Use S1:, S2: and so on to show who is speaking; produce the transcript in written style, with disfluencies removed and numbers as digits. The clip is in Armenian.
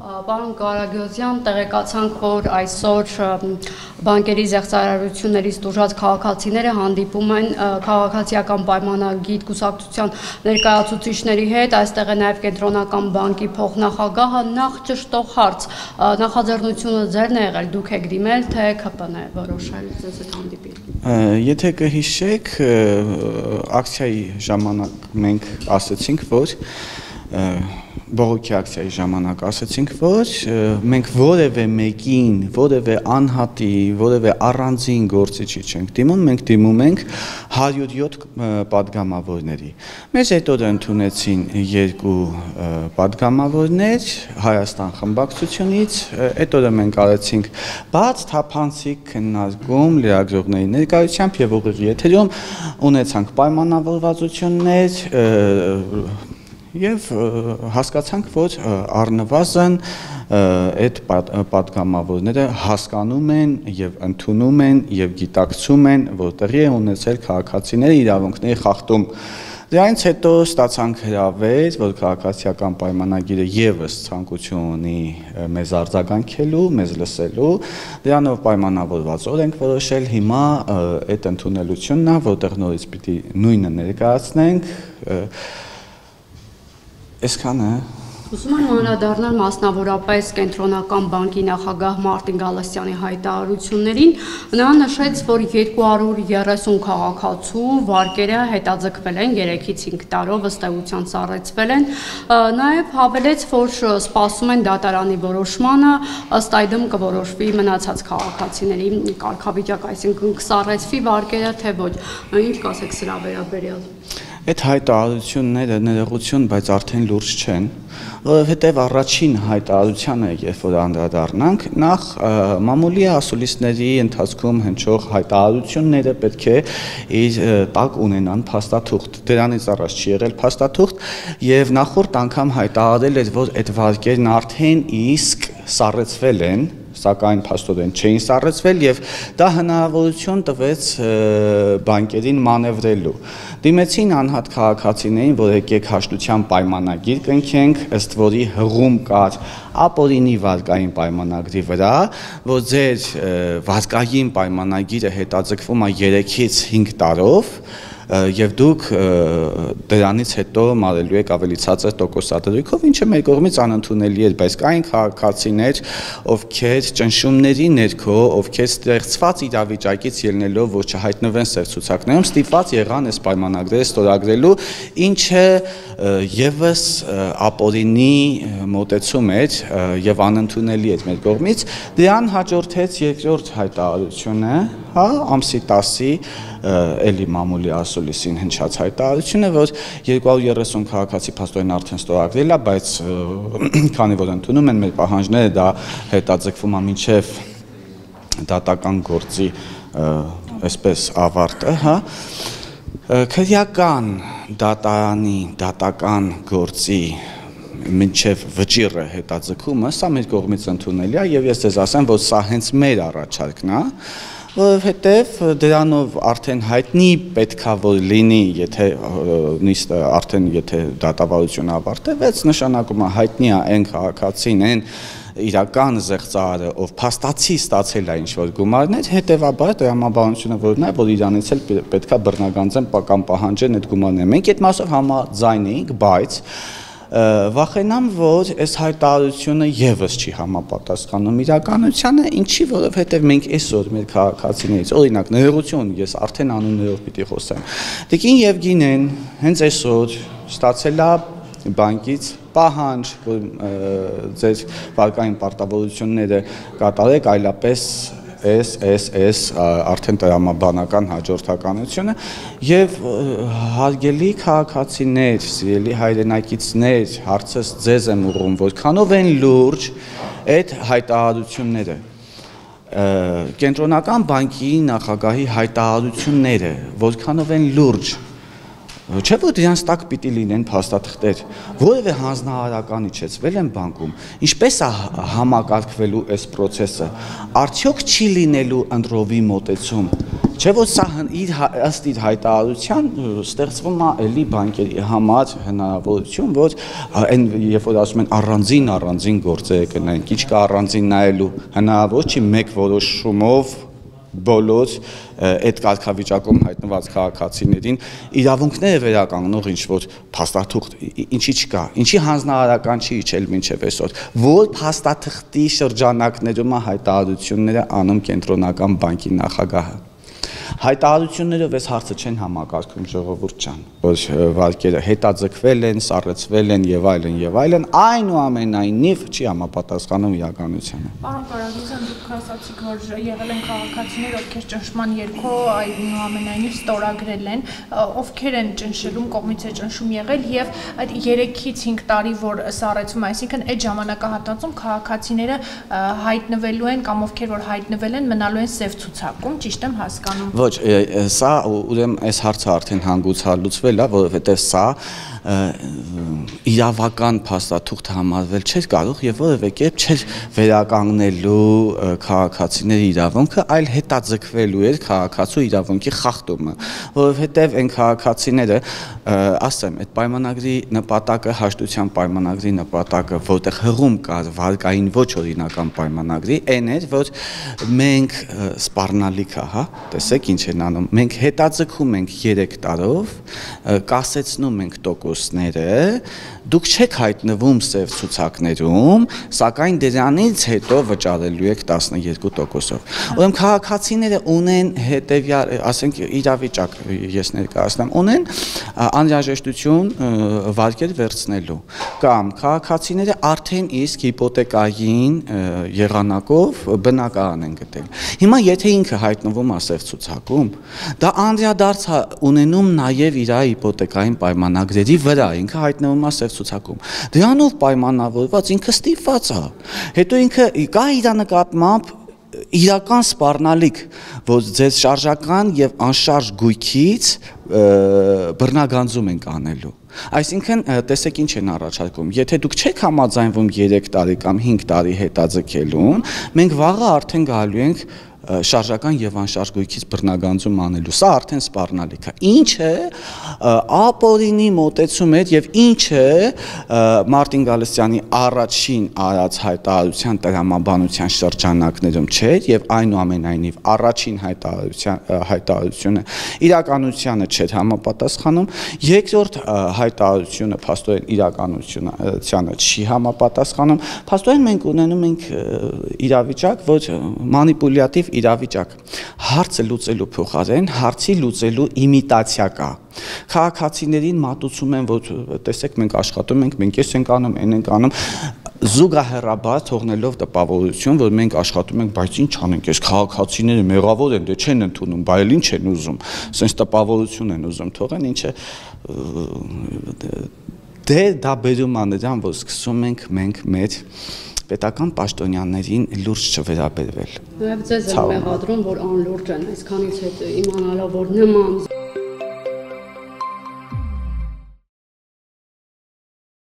S1: Պարոն Կարագյոզյան, տեղեկացանք, որ այսօր բանկերի զեղծարարություններից տուժած քաղաքացիները հանդիպում են քաղաքացիական պայմանագիր կուսակցության ներկայացուցիչների հետ, այստեղ է նաև Կենտրոնական բանկի փոխնախագահը, նախ ճշտող հարց, նախաձեռնությունը ձերն է եղել, դուք եք դիմել, թե ԿՊ-ն է որոշել ձեզ հետ հանդիպել։
S2: Եթե կհիշեք, ակցիայի ժամանակ մենք ասացինք, որ բողոքի ակցիայի ժամանակ ասացինք, որ մենք որևէ մեկին, որևէ անհատի, որևէ առանձին գործիչի չենք դիմում, մենք դիմում ենք 107 պատգամավորների։ Մեզ այդ օրը ընդունեցին երկու պատգամավորներ Հայաստան խմբակցությունից, այդ օրը մենք արեցինք բաց թափանցիկ քննարկում լրագրողների ներկայությամբ եւ ուղիղ եթերում, ունեցանք պայմանավորվածություններ Եվ հասկացանք, որ առնվազն այդ պատգամավորները հասկանում են և ընդունում են և գիտակցում են, որ տեղի է ունեցել քաղաքացիների իրավունքների խախտում։ Դրանից հետո ստացանք հրավեր, որ քաղաքացիական պայմանագիրը ևս ցանկություն ունի մեզ արձագանքելու, մեզ լսելու, դրանով պայմանավորված օր ենք որոշել, հիմա այդ ընդունելությունն է, որտեղ նորից պիտի նույնը ներկայացնենք, Այսքան է։
S1: Ուզում եմ անդրադառնալ մասնավորապես Կենտրոնական բանկի նախագահ Մարտին Գալստյանի հայտարարություններին, նա նշեց, որ 230 քաղաքացու վարկերը հետաձգվել են 3-ից 5 տարով ըստ էության սառեցվել են, նաև հավելեց, որ սպասում են դատարանի որոշմանը, ըստ այդմ կորոշվի մնացած քաղաքացիների կարգավիճակ, այսինքն կսառեցվի վարկերը, թե ոչ, ինչ կասեք սրա վերաբերյալ։
S2: Այդ հայտարարությունները ներողություն, բայց արդեն լուրջ չեն, որովհետև առաջին հայտարարությանը, երբ որ անդրադառնանք, նախ մամուլի ասուլիսների ընթացքում հնչող հայտարարությունները պետք է իր տակ ունենան փաստաթուղթ, դրանից առաջ չի եղել փաստաթուղթ, եւ նախորդ անգամ հայտարարել էր, որ այդ վարկերն արդեն իսկ սառեցվել են, սակայն փաստորեն չէին սառեցվել եւ դա հնարավորություն տվեց բանկերին մանևրելու։ Դիմեցին անհատ քաղաքացիներին, որ եկեք հաշտության պայմանագիր կնքենք, ըստ որի հղում կար ապօրինի վարկային պայմանագրի վրա, որ ձեր վարկային պայմանագիրը հետաձգվում է 3-ից 5 տարով, եւ դուք դրանից հետո մարելու եք ավելի ցածր տոկոսադրույքով, ինչը մեր կողմից անընդունելի էր, բայց կային քաղաքացիներ, ովքեր ճնշումների ներքո, ովքեր ստեղծված իրավիճակից ելնելով, որ չհայտնվեն սերցուցակներում, ստիպված եղան այս պայմանագրերը ստորագրելու, ինչը եւս ապօրինի մոտեցում էր եւ անընդունելի էր մեր կողմից։ Դրան հաջորդեց երկրորդ հայտարարությունը, ամսի 10-ի էլի մամուլի ասուլիսին հնչած հայտարարությունը, որ 230 քաղաքացի փաստորեն արդեն ստորագրել է, բայց քանի որ ընդունում են մեր պահանջները, դա հետաձգվում է մինչև դատական գործի այսպես ավարտը, քրեական դատարանի դատական գործի մինչև վճիռը հետաձգումը, սա մեր կողմից ընդունելի է եւ ես ձեզ ասեմ, որ սա հենց մեր առաջարկն է, որովհետև դրանով արդեն հայտնի պետքա որ լինի, եթե նիստը արդեն եթե դատավարությունը ավարտվեց, նշանակում է հայտնի է այն քաղաքացին, այն իրական զեղծարարը, ով փաստացի ստացել է ինչ-որ գումարներ, հետևաբար տրամաբանությունը որն է, որ իրանից էլ պետքա բռնագանձեն կամ պահանջեն այդ գումարները։ Մենք այդ մասով համաձայն էինք, բայց վախենամ, որ այս հայտարարությունը եւս չի համապատասխանում իրականությանը, ինչի, որովհետեւ մենք այսօր մեր քաղաքացիներից, օրինակ, ներողություն, ես արդեն անուններով պիտի խոսեմ։ Տիկին Եվգենեն հենց այսօր ստացել է բանկից պահանջ, որ ձեր վարկային պարտավորությունները կատարեք, այլապես արդեն տրամաբանական հաջորդականությունը եւ հարգելի քաղաքացիներ, սիրելի հայրենակիցներ, հարցս ձեզ եմ ուղղում, որքանով են լուրջ այդ հայտարարությունները։ Կենտրոնական բանկի նախագահի հայտարարությունները, որքանով են լուրջ, Չէ՞ որ դրանց տակ պիտի լինեն փաստաթղթեր, որևէ հանձնարարական իջեցվել են բանկում, ինչպես է համակարգվելու այս process-ը, արդյոք չի լինելու ընտրովի մոտեցում, չէ՞ որ սա ըստ իր հայտարարության ստեղծվում է էլի բանկերի համար հնարավորություն, որ այն երբ որ ասում են առանձին գործերը կնայենք, ինչ կա առանձին նայելու, հնարավոր չի մեկ որոշումով բոլոր այդ կարգավիճակում հայտնված քաղաքացիներին իրավունքները վերականգնող ինչ-որ փաստաթուղթ ինչի չկա, ինչի հանձնարարական չի իջել մինչև այսօր, որ փաստաթղթի շրջանակներում է հայտարարությունները անում կենտրոնական բանկի նախագահը։ Հայտարարություններով այս հարցը չեն համակարգում ժողովուրդ ջան, որ վարկերը հետաձգվել են, սառեցվել են եւ այլն, այնուամենայնիվ չի համապատասխանում իրականությանը։
S3: Պարոն Կարագոզյան, դուք ասացիք, որ եղել են քաղաքացիներ, ովքեր ճնշման երգո այնուամենայնիվ ստորագրել են, ովքեր են ճնշելում, կողմից է ճնշում եղել եւ այդ 3-ից 5 տարի, որ սառեցվում, այսինքն այդ ժամանակահատվածում քաղաքացիները հայտնվելու են կամ ովքեր որ հայտնվել են, մնալու են սև ցուցակում, ճիշտ եմ հասկանում։
S2: Ոչ, սա ուրեմն այս հարցը արդեն հանգուցալուծվել է, որովհետև սա իրավական փաստաթուղթ համարվել չէր կարող եւ որևէ կերպ չէր վերականգնելու քաղաքացիների իրավունքը, այլ հետաձգվելու էր քաղաքացու իրավունքի խախտումը, որովհետեւ այն քաղաքացիները, ասեմ, այդ պայմանագրի նպատակը, հաշտության պայմանագրի նպատակը, որտեղ հղում կար վարկային ոչ օրինական պայմանագրի, այն էր, որ մենք սպառնալիք է, հա, տեսեք ինչ են անում, մենք հետաձգում ենք 3 տարով, կասեցնում ենք տոկոսները, դուք չեք հայտնվում սև ցուցակներում, սակայն դրանից հետո վճարելու եք 12%-ով։ Ուրեմն քաղաքացիները ունեն հետևյալ, ասենք իրավիճակ, ես ներկայացնեմ, ունեն անհրաժեշտություն վարկեր վերցնելու, կամ քաղաքացիները արդեն իսկ հիպոթեկային եղանակով բնակարան են գտել։ Հիմա եթե ինքը հայտնվում է սև ցուցակում, դա անդրադարձ է ունենում նաև իր հիպոթեկային պայմանագրերի վրա, ինքը հայտնվում է սև ցուցակում։ Դրանով պայմանավորված ինքը ստիպված է։ Հետո ինքը կա իր նկատմամբ իրական սպառնալիք, որ ձեր շարժական եւ անշարժ գույքից բռնագանձում ենք անելու։ Այսինքն տեսեք ինչ են առաջարկում, եթե դուք չեք համաձայնվում 3 տարի կամ 5 տարի հետաձգելուն, մենք վաղը արդեն գալու ենք շարժական եւ անշարժ գույքից բռնագանձում անելու, սա արդեն սպառնալիք է։ Ինչը ապօրինի մոտեցում է եւ ինչը Մարտին Գալստյանի առաջին արած հայտարարության տրամաբանության շրջանակներում չէր եւ այնուամենայնիվ առաջին հայտարարությունը իրականությանը չէր համապատասխանում, երկրորդ հայտարարությունը փաստորեն իրականությանը չի համապատասխանում, փաստորեն մենք ունենում ենք իրավիճակ, որ մանիպուլյատիվ իրավիճակ, հարցը լուծելու փոխարեն հարցի լուծելու իմիտացիա կա։ Քաղաքացիներին մատուցում են, որ տեսեք մենք աշխատում ենք, մենք ես ենք անում, այն ենք անում, զուգահեռաբար թողնելով տպավորություն, որ մենք աշխատում ենք, բայց ինչ անենք, այս քաղաքացիները մեղավոր են, դե չեն ընդունում, բայց ինչ են ուզում, ասենց տպավորություն են ուզում թողեն, ինչը դե դա բերում է նրան, որ սկսում ենք մենք մեր պետական պաշտոնյաներին լուրջ չվերաբերվել։
S1: Նաև ձեզ է մեղադրում, որ անլուրջ են, այսքանից հետո իմանալով, որ նման